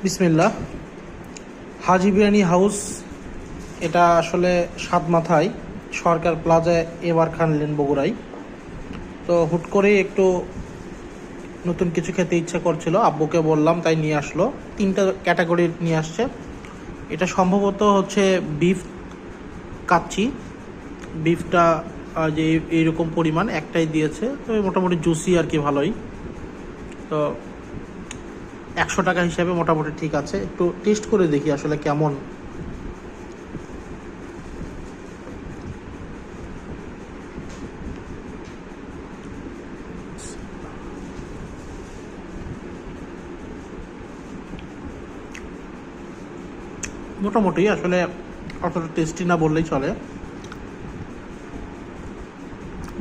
বিসমিল্লাহ। হাজি বিরিয়ানি হাউস, এটা আসলে সাত মাথায় সরকার প্লাজায় এবার খান লেন বগুড়ায়। তো হুট করেই একটু নতুন কিছু খেতে ইচ্ছা করছিল, আব্বুকে বললাম, তাই নিয়ে আসলো। তিনটা ক্যাটাগরির নিয়ে আসছে। এটা সম্ভবত হচ্ছে বিফ কাচ্চি। বিফটা যে এইরকম পরিমাণ একটাই দিয়েছে, তবে মোটামুটি জুসি আর কি, ভালোই। তো 100 টাকা হিসাবে মোটামুটি ঠিক আছে। একটু টেস্ট করে দেখি আসলে কেমন। মোটামুটি আসলে অতটা টেস্টি না বললেই চলে,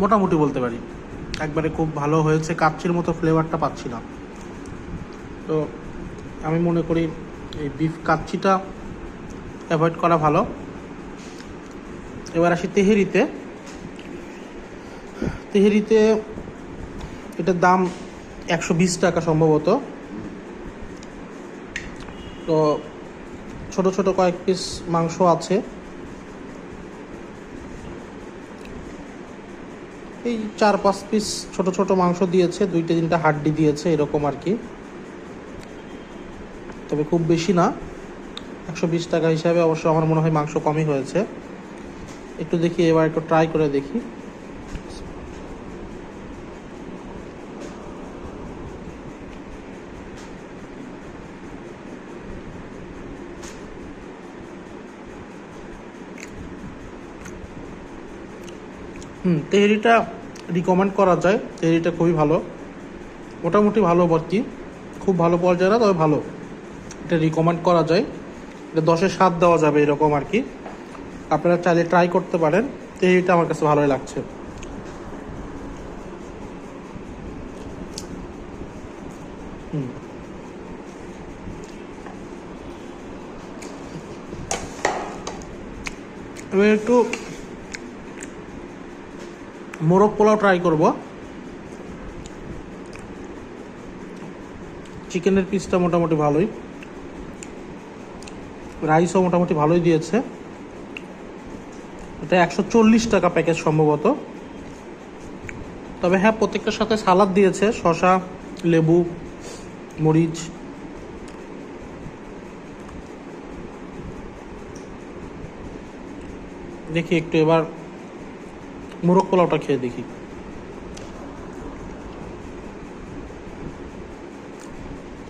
মোটামুটি বলতে পারি। একবারে খুব ভালো হয়েছে, কাচ্চির মতো ফ্লেভারটা পাচ্ছি না। তো আমি মনে করি এই বিফ কাচ্চিটা অ্যাভয়েড করা ভালো। এবার আসি তেহেরিতে। তেহেরিতে এটার দাম 120 টাকা সম্ভবত। তো ছোট ছোট কয়েক পিস মাংস আছে, এই 4-5 পিস ছোট ছোট মাংস দিয়েছে, 2-3টা হাড্ডি দিয়েছে, এরকম আর কি। তবে খুব বেশি না, 120 টাকা হিসাবে অবশ্য আমার মনে হয় মাংস কমই হয়েছে। একটু দেখি, এবার একটু ট্রাই করে দেখি। তেহেরিটা রিকমেন্ড করা যায়, তেহেরিটা খুবই ভালো, মোটামুটি ভালো আর কি। খুব ভালো পাওয়া যায় না, তবে ভালো। এটা রিকমেন্ড করা যায়, এটা 10-এ 7 দেওয়া যাবে এরকম আর কি। আপনারা চাইলে ট্রাই করতে পারেন। তেহেরিটা আমার কাছে ভালোই লাগছে। এবার একটু মোরগ পোলাও ট্রাই করব। চিকেনের পিসটা মোটামুটি ভালোই, রাইসও মোটামুটি ভালোই দিয়েছে। এটা 140 টাকা প্যাকেজ সম্ভবত। তবে হ্যাঁ, প্রত্যেকটার সাথে সালাদ দিয়েছে, শসা, লেবু, মরিচ। দেখি একটু এবার মোরগ পোলাওটা খেয়ে দেখি।